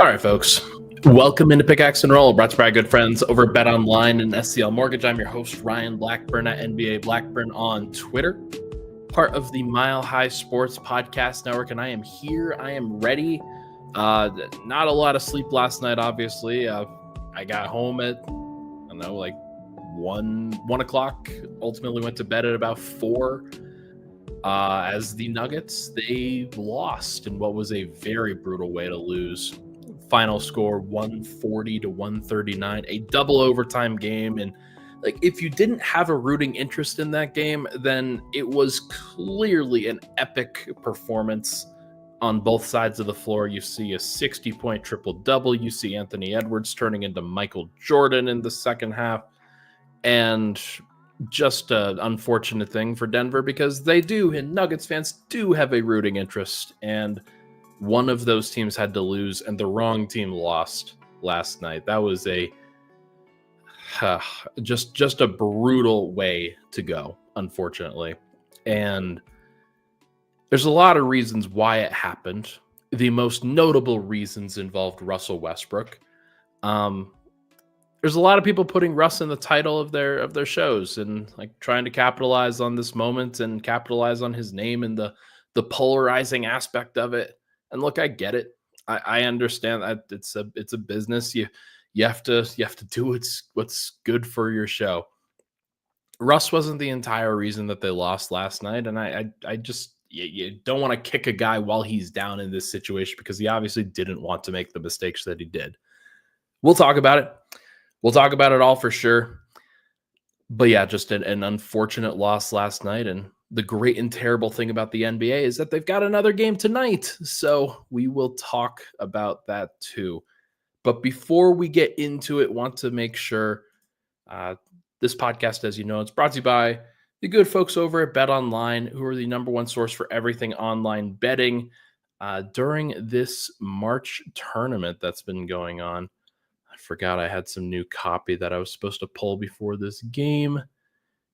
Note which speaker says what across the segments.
Speaker 1: All right, folks. Welcome into Pickaxe and Roll, brought to you by our good friends over at Bet Online and SCL Mortgage. I'm your host, Ryan Blackburn at NBA Blackburn on Twitter, part of the Mile High Sports Podcast Network, and I am here. I am ready. Not a lot of sleep last night, obviously. I got home at, like 1 o'clock. Ultimately went to bed at about 4. As the Nuggets, they lost in what was a very brutal way to lose. Final score 140-139, a double overtime game. And if you didn't have a rooting interest in that game, then it was clearly an epic performance on both sides of the floor. You see a 60-point triple-double. You see Anthony Edwards turning into Michael Jordan in the second half. And just an unfortunate thing for Denver, because they do, and Nuggets fans do have a rooting interest, and one of those teams had to lose, and the wrong team lost last night. That was just a brutal way to go, unfortunately. And there's a lot of reasons why it happened. The most notable reasons involved Russell Westbrook. There's a lot of people putting Russ in the title of their shows and trying to capitalize on this moment and capitalize on his name and the polarizing aspect of it. And look, I get it. I understand that it's a business. You have to do what's good for your show. Russ wasn't the entire reason that they lost last night, and I just you don't want to kick a guy while he's down in this situation, because he obviously didn't want to make the mistakes that he did. We'll talk about it. We'll talk about it all for sure. But yeah, just an unfortunate loss last night. And the great and terrible thing about the NBA is that they've got another game tonight. So we will talk about that too. But before we get into it, want to make sure this podcast, as you know, it's brought to you by the good folks over at Bet Online, who are the number one source for everything online betting. During this March tournament that's been going on, I forgot I had some new copy that I was supposed to pull before this game.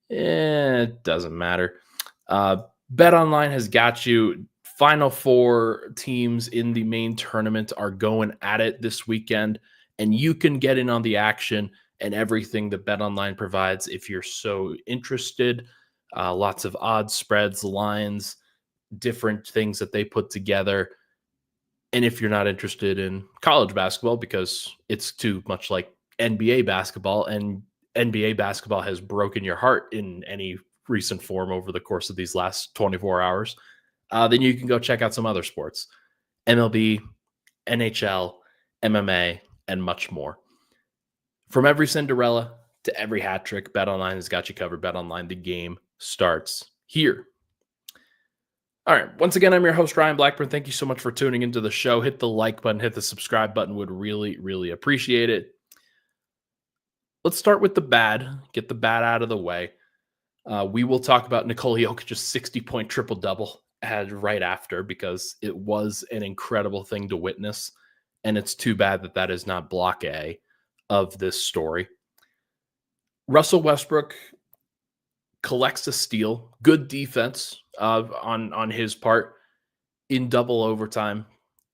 Speaker 1: It doesn't matter. Bet Online has got you. Final 4 teams in the main tournament are going at it this weekend, and you can get in on the action and everything that Bet Online provides if you're so interested. Lots of odds, spreads, lines, different things that they put together. And if you're not interested in college basketball, because it's too much like NBA basketball, and NBA basketball has broken your heart in any recent form over the course of these last 24 hours, then you can go check out some other sports. MLB, NHL, MMA, and much more. From every Cinderella to every hat trick, BetOnline has got you covered. BetOnline, the game starts here. All right. Once again, I'm your host, Ryan Blackburn. Thank you so much for tuning into the show. Hit the like button, hit the subscribe button. Would really, really appreciate it. Let's start with the bad. Get the bad out of the way. We will talk about Nikola Jokic's 60-point triple-double right after, because it was an incredible thing to witness. And it's too bad that that is not block A of this story. Russell Westbrook collects a steal. Good defense on his part in double overtime.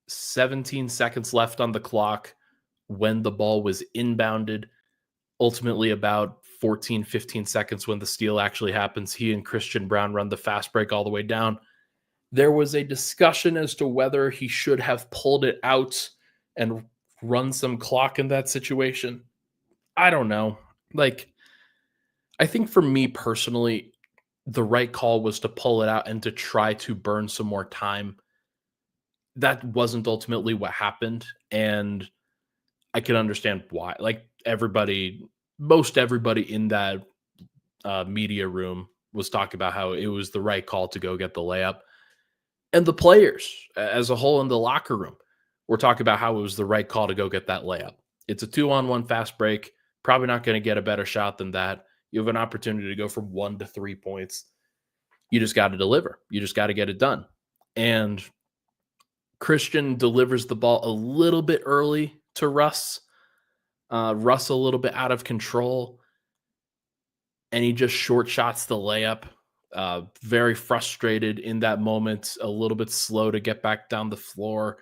Speaker 1: 17 seconds left on the clock when the ball was inbounded. Ultimately, about 14, 15 seconds when the steal actually happens, he and Christian Brown run the fast break all the way down. There was a discussion as to whether he should have pulled it out and run some clock in that situation. I don't know. I think for me personally, the right call was to pull it out and to try to burn some more time. That wasn't ultimately what happened, and I can understand why. Most everybody in that media room was talking about how it was the right call to go get the layup. And the players as a whole in the locker room were talking about how it was the right call to go get that layup. It's a 2-on-1 fast break. Probably not going to get a better shot than that. You have an opportunity to go from 1 to 3 points. You just got to deliver. You just got to get it done. And Christian delivers the ball a little bit early to Russ. Russ a little bit out of control. And he just short shots the layup. Very frustrated in that moment. A little bit slow to get back down the floor.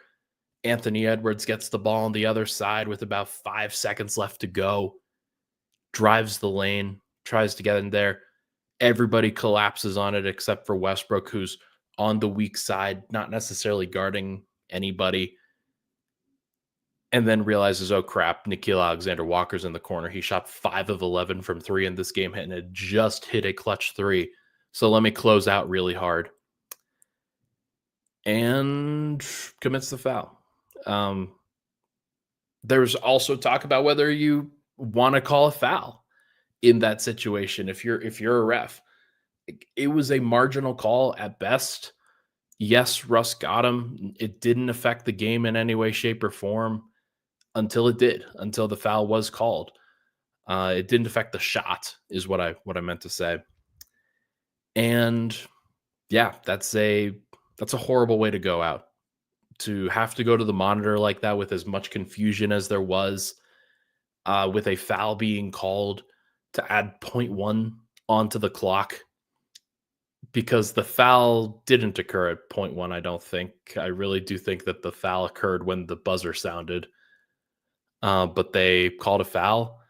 Speaker 1: Anthony Edwards gets the ball on the other side with about 5 seconds left to go, drives the lane, tries to get in there. Everybody collapses on it except for Westbrook, who's on the weak side, not necessarily guarding anybody, and then realizes, oh crap, Nikhil Alexander Walker's in the corner. He shot 5 of 11 from 3 in this game, and it just hit a clutch 3. So let me close out really hard. And commits the foul. There's also talk about whether you want to call a foul in that situation if you're a ref. It was a marginal call at best. Yes, Russ got him. It didn't affect the game in any way, shape, or form until it did, until the foul was called. It didn't affect the shot, is what I meant to say. And yeah, that's a horrible way to go out. To have to go to the monitor like that with as much confusion as there was, with a foul being called, to add 0.1 onto the clock, because the foul didn't occur at 0.1, I don't think. I really do think that the foul occurred when the buzzer sounded. But they called a foul,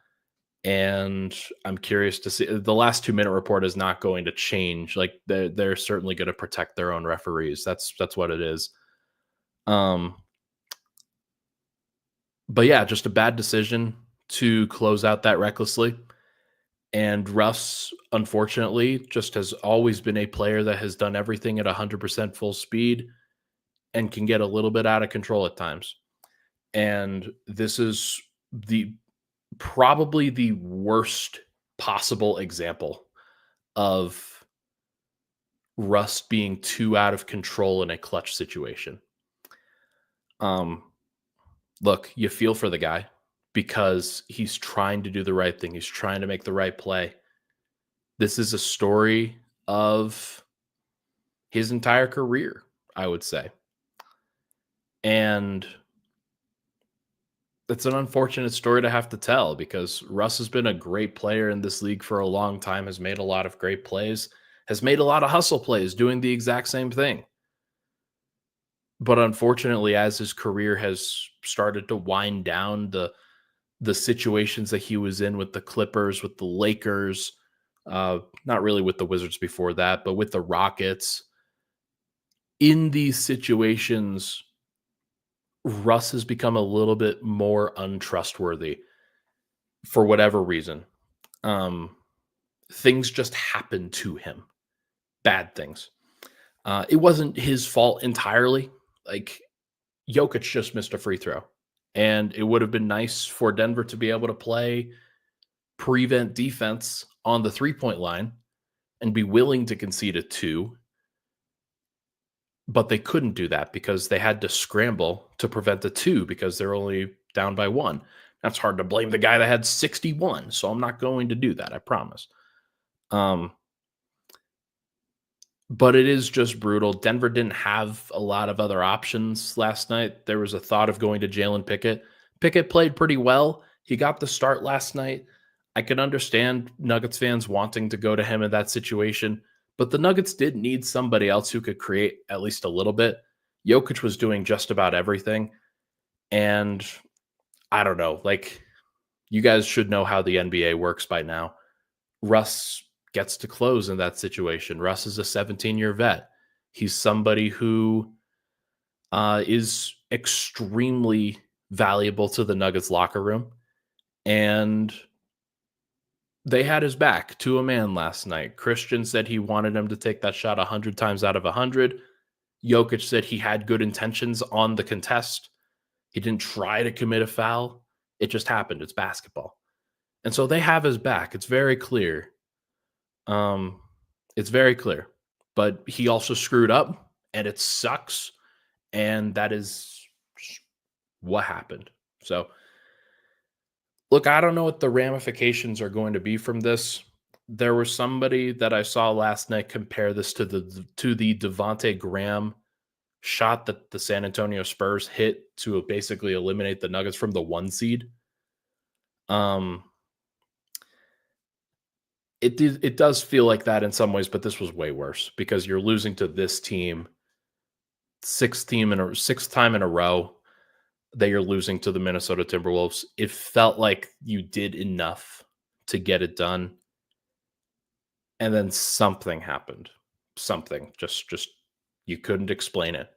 Speaker 1: and I'm curious to see. The last 2-minute report is not going to change. Like, they're certainly going to protect their own referees. That's what it is. But yeah, just a bad decision to close out that recklessly. And Russ, unfortunately, just has always been a player that has done everything at 100% full speed and can get a little bit out of control at times. And this is probably the worst possible example of Russ being too out of control in a clutch situation. Look, you feel for the guy because he's trying to do the right thing. He's trying to make the right play. This is a story of his entire career, I would say. And it's an unfortunate story to have to tell, because Russ has been a great player in this league for a long time, has made a lot of great plays, has made a lot of hustle plays doing the exact same thing. But unfortunately, as his career has started to wind down, the situations that he was in with the Clippers, with the Lakers, not really with the Wizards before that, but with the Rockets, in these situations, Russ has become a little bit more untrustworthy for whatever reason. Things just happen to him. Bad things. It wasn't his fault entirely. Like, Jokic just missed a free throw, and it would have been nice for Denver to be able to play prevent defense on the 3-point line and be willing to concede a 2. But they couldn't do that because they had to scramble to prevent a 2 because they're only down by 1. That's hard to blame the guy that had 61. So I'm not going to do that, I promise. But it is just brutal. Denver didn't have a lot of other options last night. There was a thought of going to Jalen Pickett. Pickett played pretty well. He got the start last night. I can understand Nuggets fans wanting to go to him in that situation, but the Nuggets did need somebody else who could create at least a little bit. Jokic was doing just about everything. And I don't know, like, you guys should know how the NBA works by now. Russ gets to close in that situation. Russ is a 17-year vet. He's somebody who is extremely valuable to the Nuggets locker room. And they had his back to a man last night. Christian said he wanted him to take that shot 100 times out of 100. Jokic said he had good intentions on the contest. He didn't try to commit a foul. It just happened. It's basketball. And so they have his back. It's very clear. It's very clear. But he also screwed up, and it sucks. And that is what happened. So, look, I don't know what the ramifications are going to be from this. There was somebody that I saw last night compare this to the Devontae Graham shot that the San Antonio Spurs hit to basically eliminate the Nuggets from the 1 seed. It does feel like that in some ways, but this was way worse because you're losing to this team, sixth time in a row. that you're losing to the Minnesota Timberwolves. It felt like you did enough to get it done, and then something happened. Something just you couldn't explain it.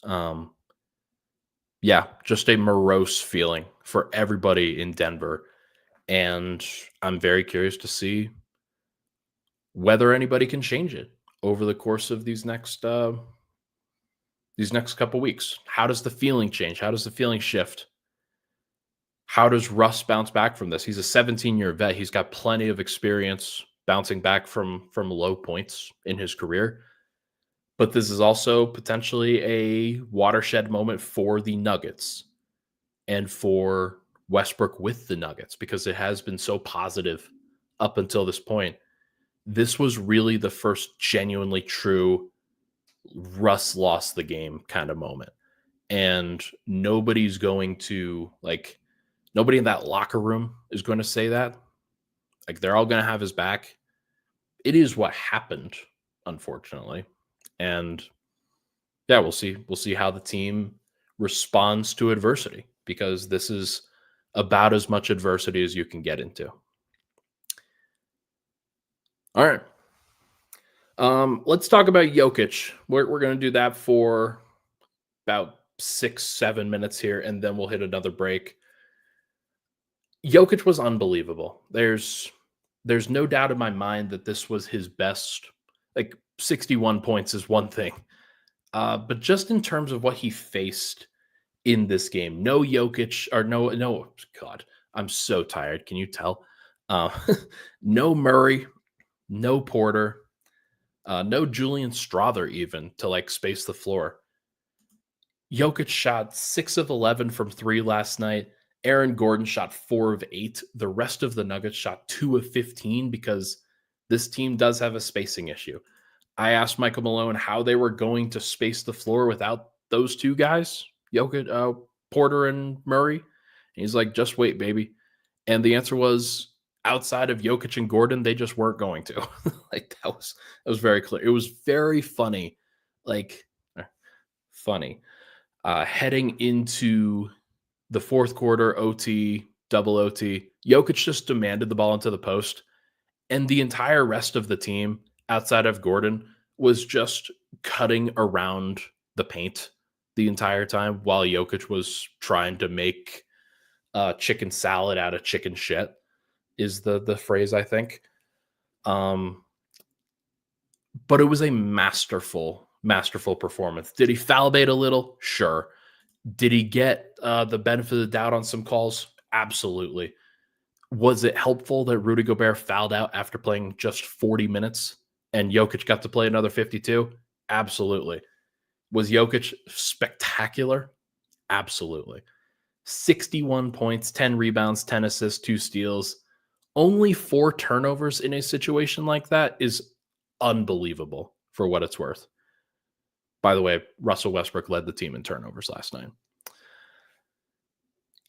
Speaker 1: Um, yeah, just a morose feeling for everybody in Denver, and I'm very curious to see whether anybody can change it over the course of these next couple weeks. How does the feeling change? How does the feeling shift? How does Russ bounce back from this? He's a 17-year vet. He's got plenty of experience bouncing back from low points in his career. But this is also potentially a watershed moment for the Nuggets and for Westbrook with the Nuggets because it has been so positive up until this point. This was really the first genuinely true Russ lost the game kind of moment. And nobody's going to nobody in that locker room is going to say that. Like they're all going to have his back. It is what happened, unfortunately. And yeah, we'll see. We'll see how the team responds to adversity because this is about as much adversity as you can get into. All right. Let's talk about Jokic. We're going to do that for about 6-7 minutes here, and then we'll hit another break. Jokic was unbelievable. There's no doubt in my mind that this was his best. Like 61 points is one thing, but just in terms of what he faced in this game, no Jokic or no. God, I'm so tired. Can you tell? Uh, no Murray, no Porter, no Julian Strother even to space the floor. Jokic shot 6 of 11 from 3 last night. Aaron Gordon shot 4 of 8. The rest of the Nuggets shot 2 of 15 because this team does have a spacing issue. I asked Michael Malone how they were going to space the floor without those two guys, Jokic, Porter and Murray. And he's like, just wait, baby. And the answer was outside of Jokic and Gordon, they just weren't going to. That was very clear. It was very funny. Funny. Heading into the fourth quarter, OT, double OT, Jokic just demanded the ball into the post, and the entire rest of the team, outside of Gordon, was just cutting around the paint the entire time while Jokic was trying to make chicken salad out of chicken shit, is the phrase, I think. But it was a masterful performance. Did he foul bait a little? Sure. Did he get the benefit of the doubt on some calls? Absolutely. Was it helpful that Rudy Gobert fouled out after playing just 40 minutes and Jokic got to play another 52? Absolutely. Was Jokic spectacular? Absolutely. 61 points, 10 rebounds, 10 assists, 2 steals. Only 4 turnovers in a situation like that is unbelievable for what it's worth. By the way, Russell Westbrook led the team in turnovers last night.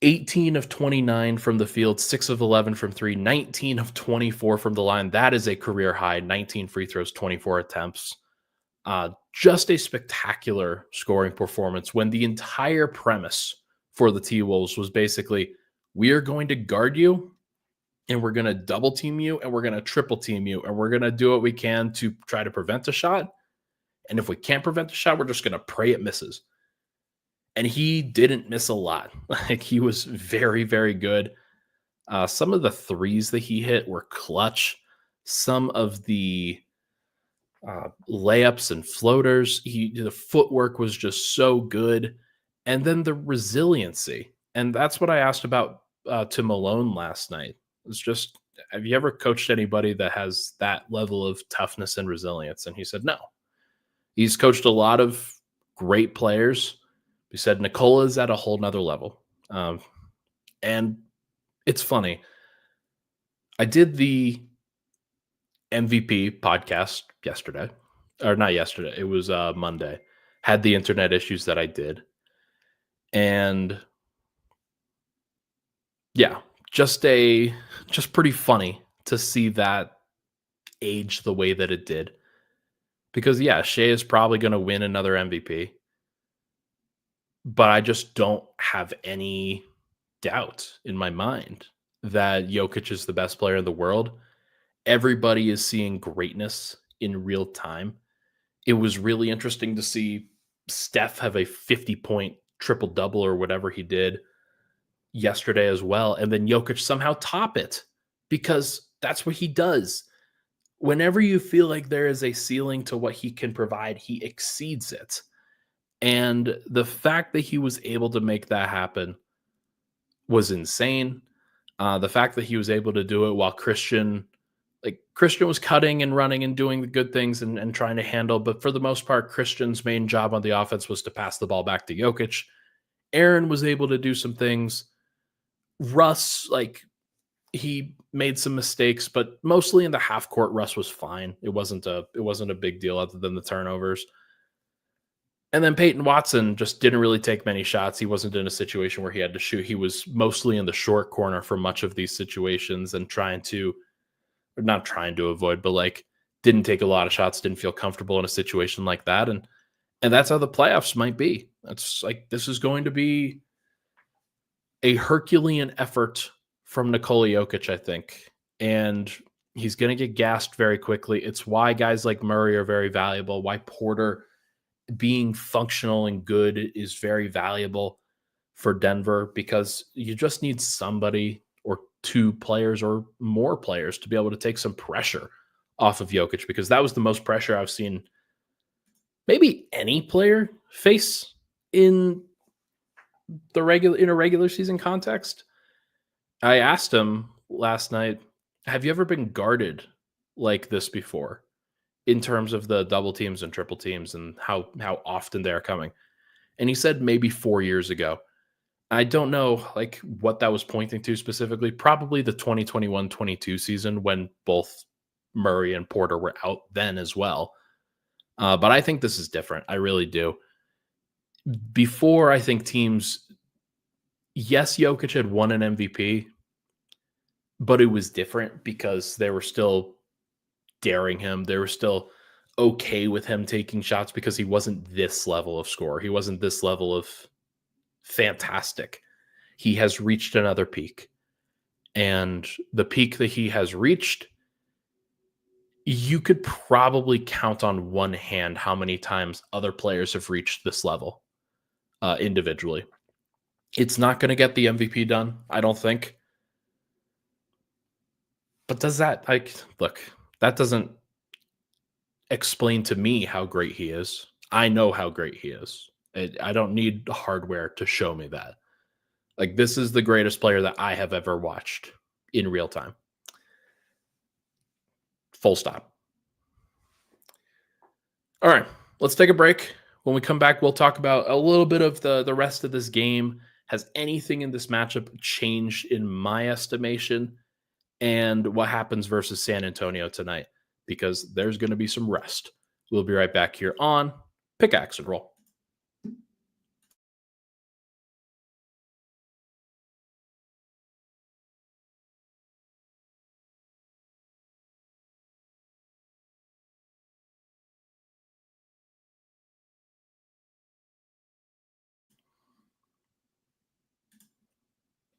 Speaker 1: 18 of 29 from the field, 6 of 11 from 3, 19 of 24 from the line. That is a career high. 19 free throws, 24 attempts. Just a spectacular scoring performance when the entire premise for the T-Wolves was basically, we are going to guard you, and we're going to double team you, and we're going to triple team you, and we're going to do what we can to try to prevent a shot. And if we can't prevent a shot, we're just going to pray it misses. And he didn't miss a lot. He was very, very good. Some of the threes that he hit were clutch. Some of the layups and floaters, the footwork was just so good. And then the resiliency. And that's what I asked about to Malone last night. It's just, have you ever coached anybody that has that level of toughness and resilience? And he said, no. He's coached a lot of great players. He said Nikola is at a whole nother level. And it's funny. I did the MVP podcast yesterday. Or not yesterday. It was Monday. Had the internet issues that I did. And yeah, just pretty funny to see that age the way that it did. Because yeah, Shea is probably going to win another MVP. but I just don't have any doubt in my mind that Jokic is the best player in the world. Everybody is seeing greatness in real time. It was really interesting to see Steph have a 50-point triple double or whatever he did yesterday as well, and then Jokic somehow top it because that's what he does. Whenever you feel like there is a ceiling to what he can provide, he exceeds it. And the fact that he was able to make that happen was insane. The fact that he was able to do it while Christian was cutting and running and doing the good things and trying to handle, but for the most part, Christian's main job on the offense was to pass the ball back to Jokic. Aaron was able to do some things. Russ, he made some mistakes, but mostly in the half court, Russ was fine. It wasn't a big deal other than the turnovers. And then Peyton Watson just didn't really take many shots. He wasn't in a situation where he had to shoot. He was mostly in the short corner for much of these situations and not trying to avoid, but didn't take a lot of shots, didn't feel comfortable in a situation like that. And that's how the playoffs might be. That's this is going to be a Herculean effort from Nikola Jokic, I think. And he's going to get gassed very quickly. It's why guys like Murray are very valuable, why Porter being functional and good is very valuable for Denver, because you just need somebody or two players or more players to be able to take some pressure off of Jokic, because that was the most pressure I've seen maybe any player face in a regular season context. I asked him last night, have you ever been guarded like this before in terms of the double teams and triple teams and how often they're coming? And he said maybe 4 years ago. I don't know what that was pointing to specifically. Probably the 2021-22 season when both Murray and Porter were out then as well. But I think this is different. I really do. Before, I think teams, yes, Jokic had won an MVP, but it was different because they were still daring him. They were still okay with him taking shots because he wasn't this level of scorer. He wasn't this level of fantastic. He has reached another peak. And the peak that he has reached, you could probably count on one hand how many times other players have reached this level individually. It's not going to get the MVP done, I don't think. But does that, look, that doesn't explain to me how great he is. I know how great he is. I don't need hardware to show me that. This is the greatest player that I have ever watched in real time. Full stop. All right, let's take a break. When we come back, we'll talk about a little bit of the rest of this game. Has anything in this matchup changed in my estimation? And what happens versus San Antonio tonight? Because there's going to be some rest. We'll be right back here on Pickaxe and Roll.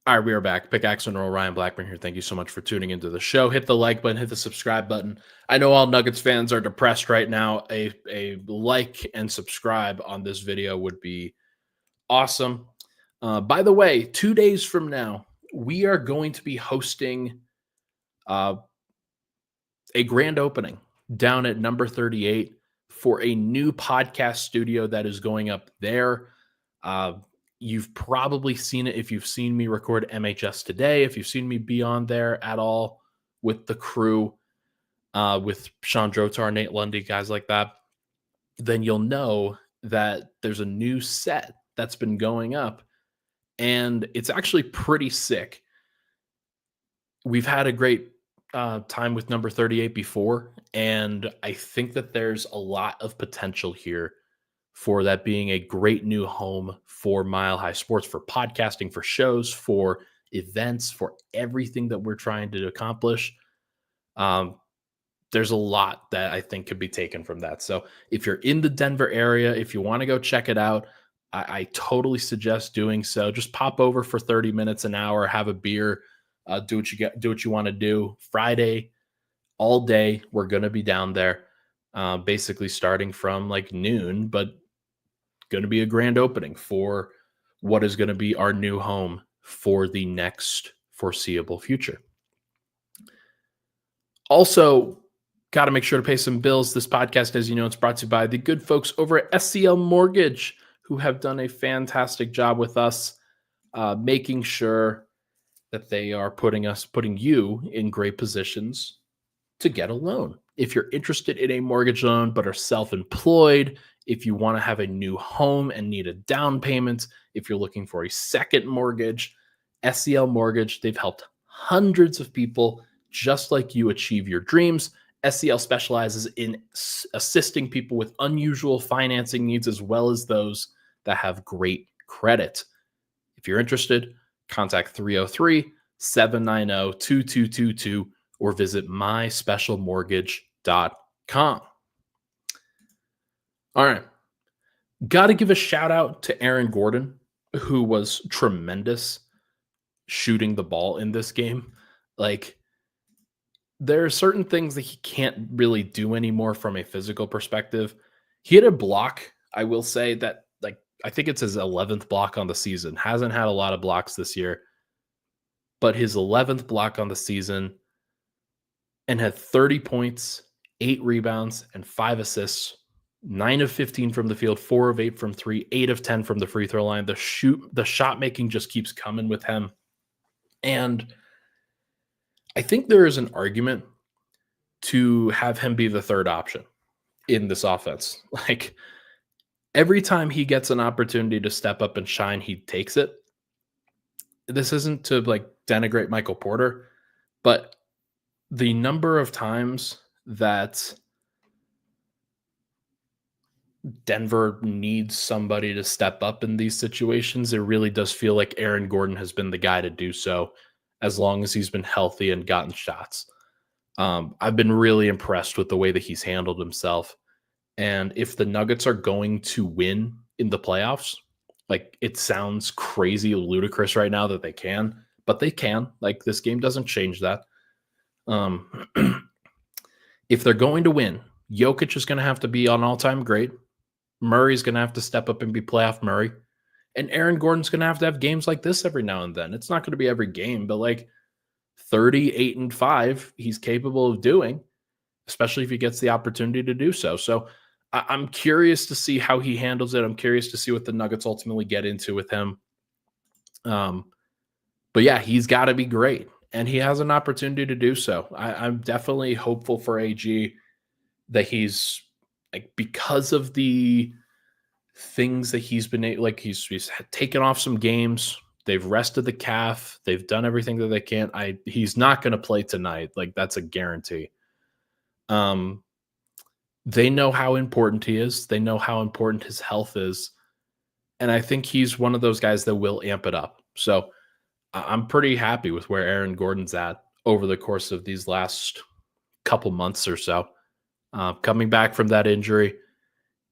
Speaker 1: All right, we are back. Pickaxe and Roll, Ryan Blackburn here. Thank you so much for tuning into the show. Hit the like button, hit the subscribe button. I know all Nuggets fans are depressed right now. A like and subscribe on this video would be awesome. By the way, 2 days from now, we are going to be hosting a grand opening down at number 38 for a new podcast studio that is going up there. You've probably seen it if you've seen me record MHS Today, if you've seen me be on there at all with the crew, with Sean Drotar, Nate Lundy, guys like that, then you'll know that there's a new set that's been going up, and it's actually pretty sick. We've had a great time with number 38 before, and I think that there's a lot of potential here for that being a great new home for Mile High Sports, for podcasting, for shows, for events, for everything that we're trying to accomplish. There's a lot that I think could be taken from that. So if you're in the Denver area, if you want to go check it out, I totally suggest doing so. Just pop over for 30 minutes, an hour, have a beer, do what you want to do. Friday, all day, we're going to be down there, basically starting from like noon, but going to be a grand opening for what is going to be our new home for the next foreseeable future. Also, got to make sure to pay some bills. This podcast, as you know, it's brought to you by the good folks over at SCL Mortgage, who have done a fantastic job with us, making sure that they are putting you in great positions to get a loan. If you're interested in a mortgage loan but are self-employed, if you want to have a new home and need a down payment, if you're looking for a second mortgage, SCL Mortgage, they've helped hundreds of people just like you achieve your dreams. SCL specializes in assisting people with unusual financing needs as well as those that have great credit. If you're interested, contact 303-790-2222 or visit myspecialmortgage.com. All right. Got to give a shout out to Aaron Gordon, who was tremendous shooting the ball in this game. Like, there are certain things that he can't really do anymore from a physical perspective. He had a block, I will say, that, like, I think it's his 11th block on the season. Hasn't had a lot of blocks this year, but his 11th block on the season, and had 30 points, 8 rebounds, and 5 assists, 9 of 15 from the field, 4 of 8 from 3, 8 of 10 from the free throw line. The shot making just keeps coming with him. And I think there is an argument to have him be the third option in this offense. Like, every time he gets an opportunity to step up and shine, he takes it. This isn't to like denigrate Michael Porter, but the number of times that Denver needs somebody to step up in these situations, it really does feel like Aaron Gordon has been the guy to do so as long as he's been healthy and gotten shots. I've been really impressed with the way that he's handled himself. And if the Nuggets are going to win in the playoffs, like, it sounds crazy, ludicrous right now that they can, but they can. Like, this game doesn't change that. If they're going to win, Jokic is going to have to be on all-time great. Murray's going to have to step up and be playoff Murray. And Aaron Gordon's going to have games like this every now and then. It's not going to be every game, but like 38 and 5, he's capable of doing, especially if he gets the opportunity to do so. So I'm curious to see how he handles it. I'm curious to see what the Nuggets ultimately get into with him. But yeah, he's got to be great, and he has an opportunity to do so. I'm definitely hopeful for AG that he's, like, because of the things that he's been like, he's taken off some games. They've rested the calf. They've done everything that they can. He's not going to play tonight. Like, that's a guarantee. They know how important he is. They know how important his health is. And I think he's one of those guys that will amp it up. So I'm pretty happy with where Aaron Gordon's at over the course of these last couple months or so. Coming back from that injury,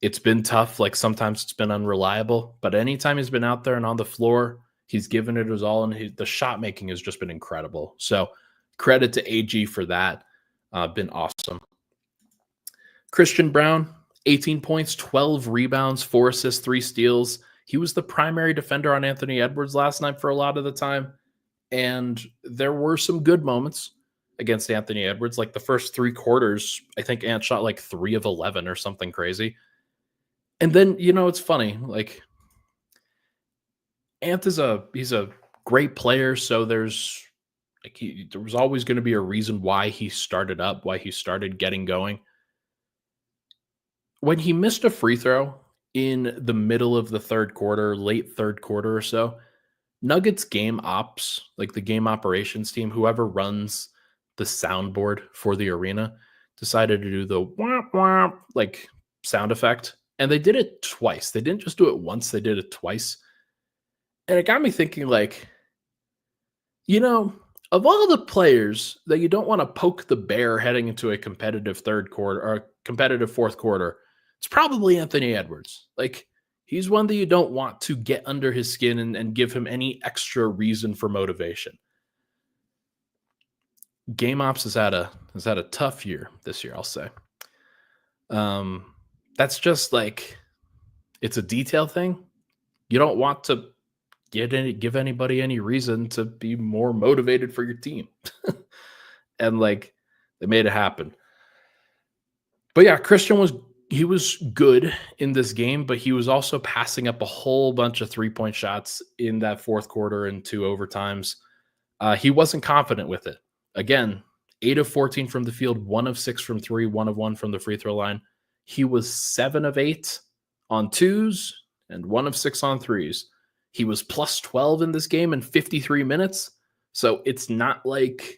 Speaker 1: it's been tough. Like, sometimes it's been unreliable, but anytime he's been out there and on the floor, he's given it his all, and the shot making has just been incredible. So credit to AG for that. Been awesome. Christian Brown, 18 points, 12 rebounds, 4 assists, 3 steals. He was the primary defender on Anthony Edwards last night for a lot of the time. And there were some good moments against Anthony Edwards. Like, the first 3 quarters, I think Ant shot like 3 of 11 or something crazy. And then, it's funny. Like, Ant he's a great player. So there was always going to be a reason why he started up, why he started getting going. When he missed a free throw in the middle of the third quarter, late third quarter or so, Nuggets game ops, like the game operations team, whoever runs the soundboard for the arena, decided to do the womp womp like sound effect. And they did it twice. They didn't just do it once, they did it twice. And it got me thinking, like, of all the players that you don't want to poke the bear heading into a competitive third quarter or a competitive fourth quarter, it's probably Anthony Edwards. Like, He's one that you don't want to get under his skin and give him any extra reason for motivation. Game Ops has had a tough year this year, I'll say. Um, that's just like it's a detail thing. You don't want to give anybody any reason to be more motivated for your team. And like they made it happen. But yeah, Christian was good in this game, but he was also passing up a whole bunch of 3-point shots in that fourth quarter and two overtimes. He wasn't confident with it. Again, 8 of 14 from the field, 1 of 6 from three, 1 of 1 from the free throw line. He was 7 of 8 on twos and 1 of 6 on threes. He was plus 12 in this game in 53 minutes. So it's not like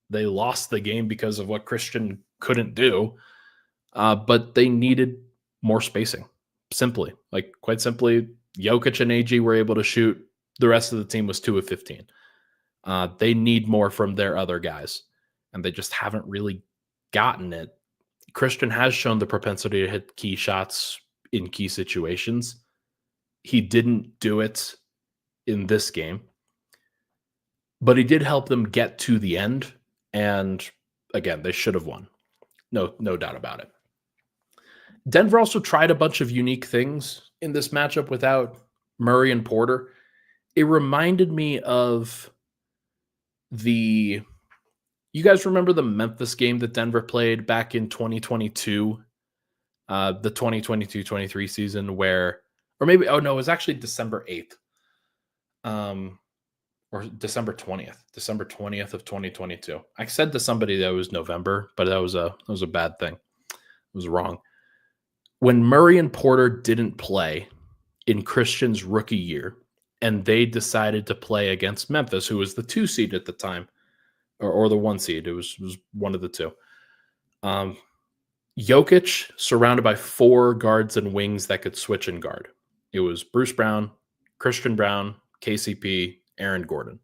Speaker 1: they lost the game because of what Christian couldn't do, but they needed more spacing. Simply, like quite simply, Jokic and AG were able to shoot. The rest of the team was 2 of 15. They need more from their other guys, and they just haven't really gotten it. Christian has shown the propensity to hit key shots in key situations. He didn't do it in this game, but he did help them get to the end. And again, they should have won. No doubt about it. Denver also tried a bunch of unique things in this matchup without Murray and Porter. It reminded me of you guys remember the Memphis game that Denver played back in 2022, the 2022-23 season or maybe, it was actually December 8th, or December 20th of 2022. I said to somebody that it was November, but that was a bad thing. It was wrong. When Murray and Porter didn't play in Christian's rookie year, and they decided to play against Memphis, who was the 2 seed at the time, or the 1 seed. It was one of the two. Jokic surrounded by 4 guards and wings that could switch and guard. It was Bruce Brown, Christian Brown, KCP, Aaron Gordon.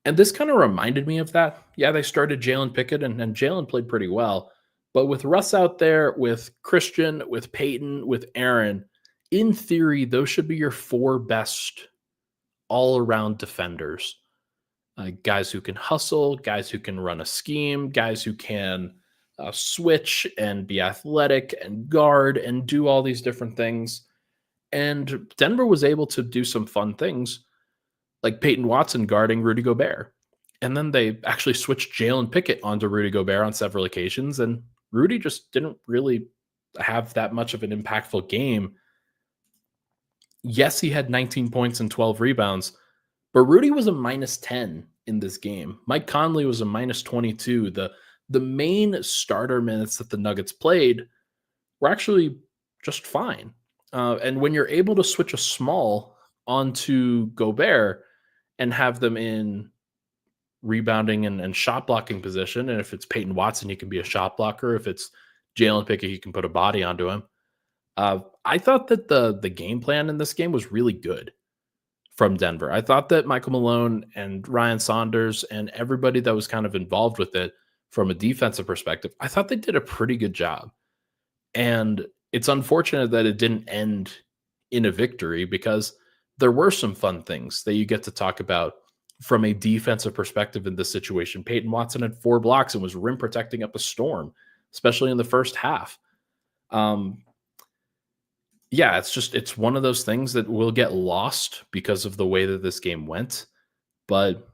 Speaker 1: And this kind of reminded me of that. Yeah, they started Jalen Pickett, and Jalen played pretty well. But with Russ out there, with Christian, with Peyton, with Aaron, in theory, those should be your 4 best all-around defenders. Guys who can hustle, guys who can run a scheme, guys who can switch and be athletic and guard and do all these different things. And Denver was able to do some fun things, like Peyton Watson guarding Rudy Gobert. And then they actually switched Jalen Pickett onto Rudy Gobert on several occasions, and Rudy just didn't really have that much of an impactful game. Yes, he had 19 points and 12 rebounds, but Rudy was a minus 10 in this game. Mike Conley was a minus 22. The main starter minutes that the Nuggets played were actually just fine. And when you're able to switch a small onto Gobert and have them in rebounding and shot blocking position, and if it's Peyton Watson, he can be a shot blocker. If it's Jalen Pickett, he can put a body onto him. I thought that the game plan in this game was really good from Denver. I thought that Michael Malone and Ryan Saunders and everybody that was kind of involved with it from a defensive perspective, I thought they did a pretty good job. And it's unfortunate that it didn't end in a victory, because there were some fun things that you get to talk about from a defensive perspective in this situation. Peyton Watson had 4 blocks and was rim protecting up a storm, especially in the first half. Yeah, it's one of those things that will get lost because of the way that this game went. But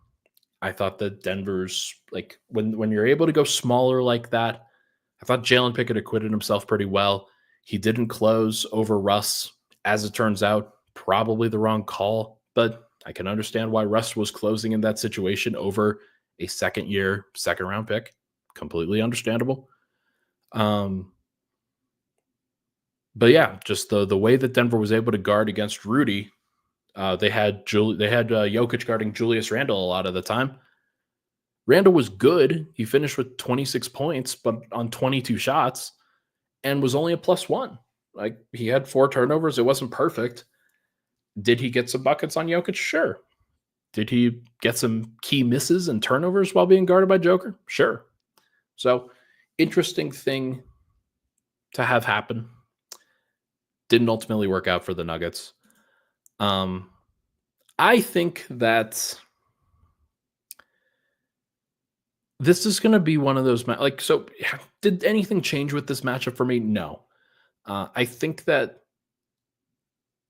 Speaker 1: I thought that Denver's, like, when you're able to go smaller like that, I thought Jalen Pickett acquitted himself pretty well. He didn't close over Russ. As it turns out, probably the wrong call, but I can understand why Russ was closing in that situation over a second-year, second-round pick. Completely understandable. But yeah, just the way that Denver was able to guard against Rudy, they had Jokic guarding Julius Randle a lot of the time. Randle was good. He finished with 26 points, but on 22 shots, and was only a +1. Like, he had 4 turnovers. It wasn't perfect. Did he get some buckets on Jokic? Sure. Did he get some key misses and turnovers while being guarded by Joker? Sure. So, interesting thing to have happen. Didn't ultimately work out for the Nuggets. Um, I think that this is going to be one of those so. Did anything change with this matchup for me? No. I think that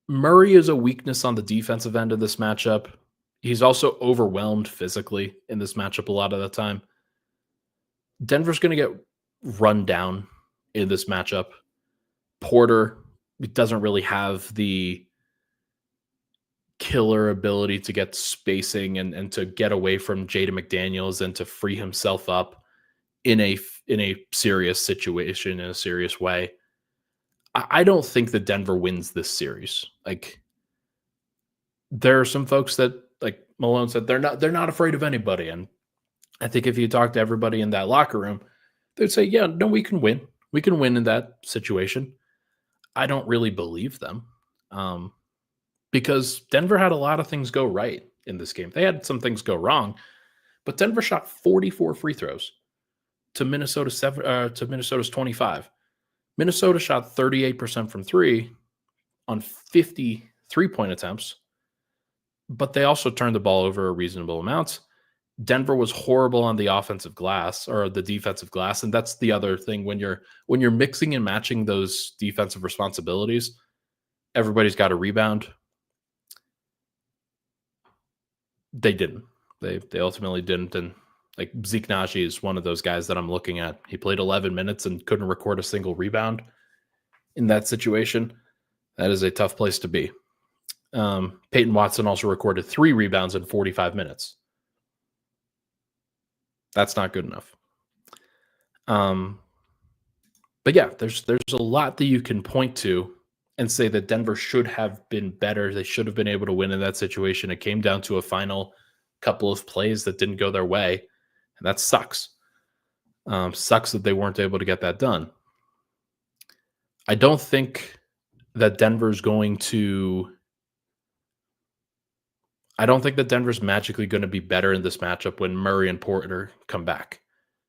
Speaker 1: Murray is a weakness on the defensive end of this matchup. He's also overwhelmed physically in this matchup a lot of the time. Denver's going to get run down in this matchup. Porter doesn't really have the killer ability to get spacing and to get away from Jaden McDaniels and to free himself up in a serious situation, in a serious way. I don't think that Denver wins this series. Like, there are some folks that, like Malone said, they're not afraid of anybody. And I think if you talk to everybody in that locker room, they'd say, yeah, no, we can win. We can win in that situation. I don't really believe them. Because Denver had a lot of things go right in this game. They had some things go wrong, but Denver shot 44 free throws to Minnesota's 25. Minnesota shot 38% from three on 50 3-point attempts, but they also turned the ball over a reasonable amount. Denver was horrible on the offensive glass or the defensive glass, and that's the other thing when you're mixing and matching those defensive responsibilities. Everybody's got a rebound. They didn't. They ultimately didn't. And like Zeke Naji is one of those guys that I'm looking at. He played 11 minutes and couldn't record a single rebound in that situation. That is a tough place to be. Peyton Watson also recorded 3 rebounds in 45 minutes. That's not good enough. But yeah, there's a lot that you can point to and say that Denver should have been better. They should have been able to win in that situation. It came down to a final couple of plays that didn't go their way, and that sucks. Sucks that they weren't able to get that done. I don't think that Denver's magically going to be better in this matchup when Murray and Porter come back,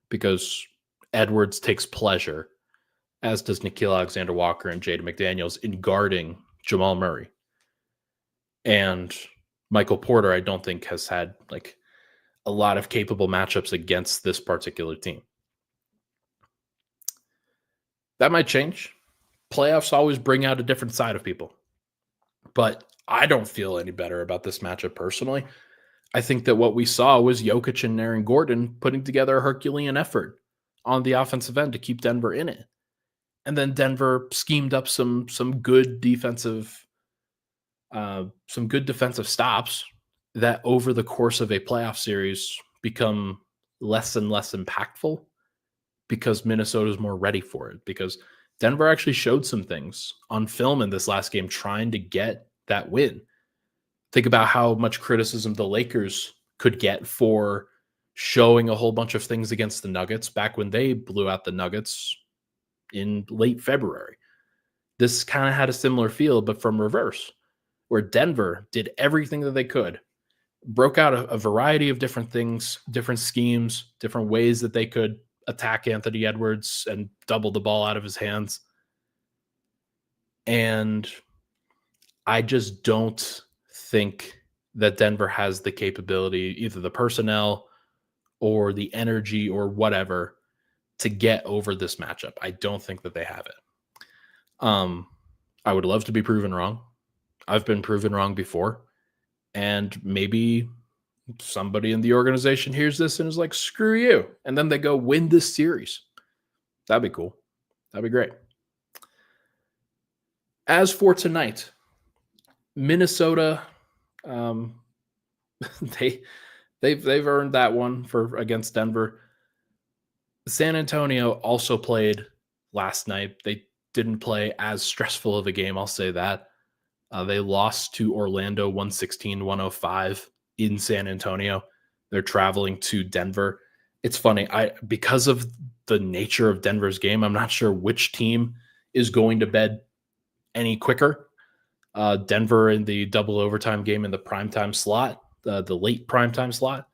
Speaker 1: because Edwards takes pleasure, as does Nickeil Alexander-Walker and Jaden McDaniels, in guarding Jamal Murray. And Michael Porter, I don't think, has had like a lot of capable matchups against this particular team. That might change. Playoffs always bring out a different side of people. But I don't feel any better about this matchup personally. I think that what we saw was Jokic and Aaron Gordon putting together a Herculean effort on the offensive end to keep Denver in it. And then Denver schemed up some good defensive stops that over the course of a playoff series become less and less impactful because Minnesota's more ready for it. Because Denver actually showed some things on film in this last game trying to get that win. Think about how much criticism the Lakers could get for showing a whole bunch of things against the Nuggets back when they blew out the Nuggets in late February. This kind of had a similar feel, but from reverse, where Denver did everything that they could, broke out a variety of different things, different schemes, different ways that they could attack Anthony Edwards and double the ball out of his hands. And I just don't think that Denver has the capability, either the personnel or the energy or whatever, to get over this matchup. I don't think that they have it. I would love to be proven wrong. I've been proven wrong before. And maybe somebody in the organization hears this and is like, screw you. And then they go win this series. That'd be cool. That'd be great. As for tonight, Minnesota, they've earned that one against Denver. San Antonio also played last night. They didn't play as stressful of a game, I'll say that. They lost to Orlando 116-105 in San Antonio. They're traveling to Denver. It's funny, because of the nature of Denver's game, I'm not sure which team is going to bed any quicker. Denver in the double overtime game in the primetime slot, the late primetime slot,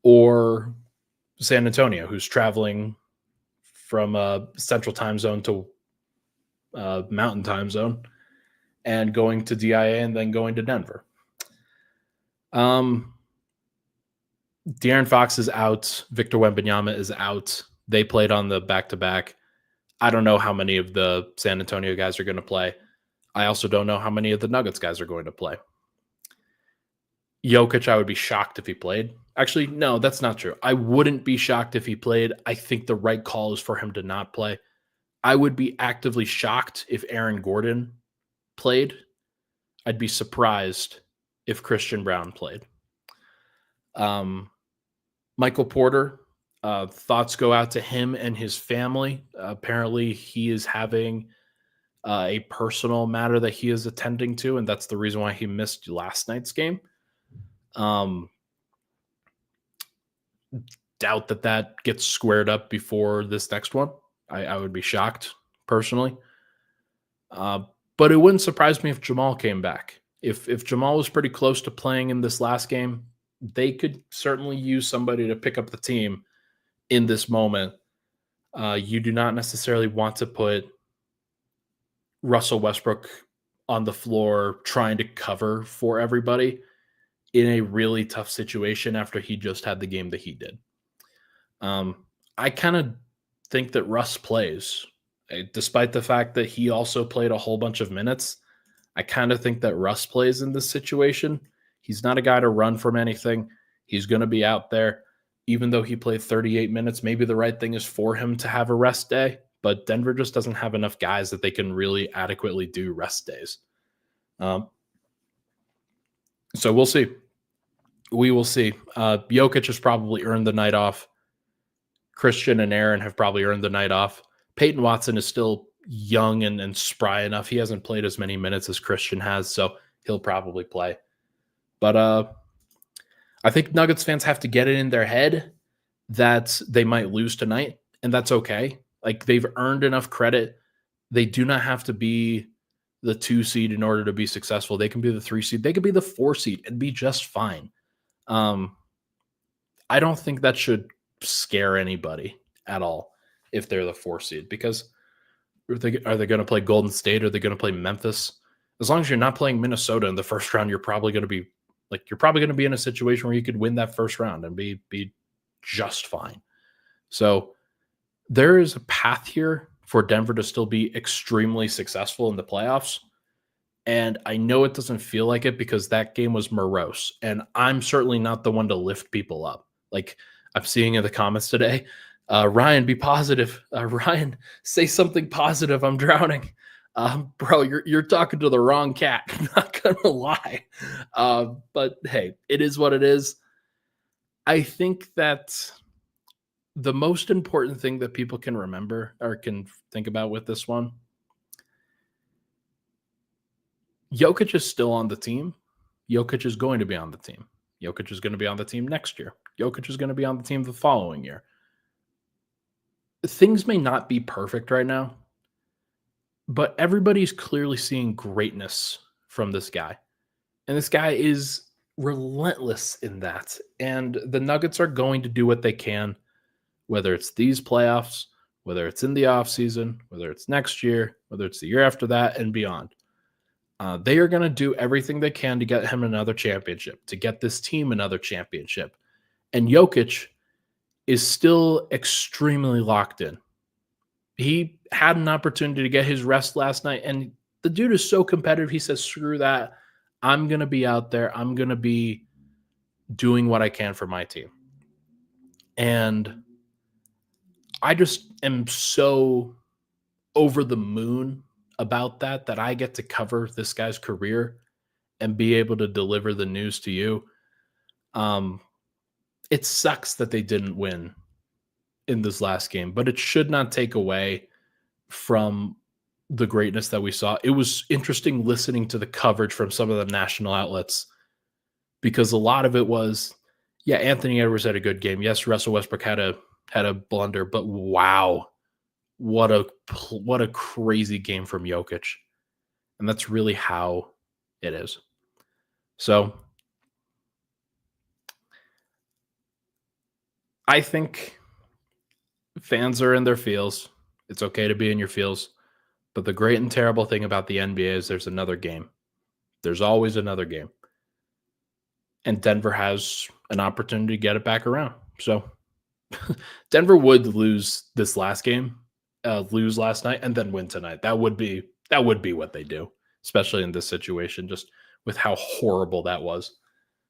Speaker 1: or San Antonio, who's traveling from Central time zone to Mountain time zone. and going to DIA and then going to Denver. De'Aaron Fox is out. Victor Wembanyama is out. They played on the back-to-back. I don't know how many of the San Antonio guys are going to play. I also don't know how many of the Nuggets guys are going to play. Jokic, I would be shocked if he played. Actually, no, that's not true. I wouldn't be shocked if he played. I think the right call is for him to not play. I would be actively shocked if Aaron Gordon played. I'd be surprised if Christian Brown played. Michael Porter, thoughts go out to him and his family. Apparently, he is having a personal matter that he is attending to, and that's the reason why he missed last night's game. Doubt that gets squared up before this next one. I would be shocked personally. But it wouldn't surprise me if Jamal came back. If Jamal was pretty close to playing in this last game, they could certainly use somebody to pick up the team in this moment. You do not necessarily want to put Russell Westbrook on the floor trying to cover for everybody in a really tough situation after he just had the game that he did. I kind of think that Russ plays, despite the fact that he also played a whole bunch of minutes. I kind of think that Russ plays in this situation. He's not a guy to run from anything. He's going to be out there. Even though he played 38 minutes, maybe the right thing is for him to have a rest day, but Denver just doesn't have enough guys that they can really adequately do rest days. So we'll see. We will see. Jokic has probably earned the night off. Christian and Aaron have probably earned the night off. Peyton Watson is still young and spry enough. He hasn't played as many minutes as Christian has, so he'll probably play. But I think Nuggets fans have to get it in their head that they might lose tonight, and that's okay. Like, they've earned enough credit. They do not have to be the 2 seed in order to be successful. They can be the 3 seed. They could be the 4 seed and be just fine. I don't think that should scare anybody at all if they're the 4 seed, because are they going to play Golden State? Are they going to play Memphis? As long as you're not playing Minnesota in the first round, you're probably going to be in a situation where you could win that first round and be just fine. So there is a path here for Denver to still be extremely successful in the playoffs. And I know it doesn't feel like it because that game was morose. And I'm certainly not the one to lift people up. Like I'm seeing in the comments today, Ryan, be positive. Ryan, say something positive. I'm drowning. Bro, you're talking to the wrong cat. I'm not gonna lie. But hey, it is what it is. I think that the most important thing that people can remember or can think about with this one, Jokic is still on the team. Jokic is going to be on the team. Jokic is going to be on the team next year. Jokic is going to be on the team the following year. Things may not be perfect right now, but everybody's clearly seeing greatness from this guy. And this guy is relentless in that. And the Nuggets are going to do what they can, whether it's these playoffs, whether it's in the offseason, whether it's next year, whether it's the year after that and beyond. They are going to do everything they can to get him another championship, to get this team another championship. And Jokic is still extremely locked in. He had an opportunity to get his rest last night, and the dude is so competitive. He says, screw that. I'm going to be out there. I'm going to be doing what I can for my team. And I just am so over the moon about that I get to cover this guy's career and be able to deliver the news to you. It sucks that they didn't win in this last game, but it should not take away from the greatness that we saw. It was interesting listening to the coverage from some of the national outlets because a lot of it was, yeah, Anthony Edwards had a good game. Yes, Russell Westbrook had a blunder, but wow, what a crazy game from Jokic. And that's really how it is. So I think fans are in their feels. It's okay to be in your feels. But the great and terrible thing about the NBA is there's another game. There's always another game. And Denver has an opportunity to get it back around. So Denver would lose this last game, lose last night, and then win tonight. That would be what they do, especially in this situation, just with how horrible that was.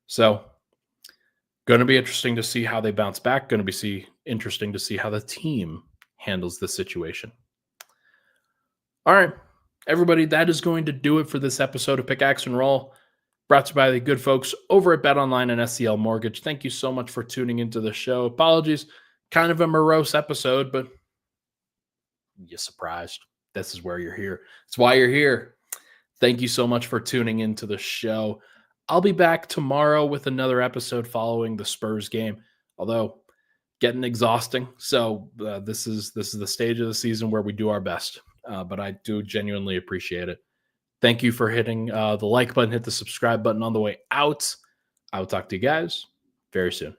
Speaker 1: So going to be interesting to see how they bounce back. Going to be interesting to see how the team handles this situation. All right, everybody, that is going to do it for this episode of Pickaxe and Roll, brought to you by the good folks over at BetOnline and SCL Mortgage. Thank you so much for tuning into the show. Apologies, kind of a morose episode, but you're surprised. This is where you're here. It's why you're here. Thank you so much for tuning into the show. I'll be back tomorrow with another episode following the Spurs game, although getting exhausting. So this is the stage of the season where we do our best, but I do genuinely appreciate it. Thank you for hitting the like button, hit the subscribe button on the way out. I will talk to you guys very soon.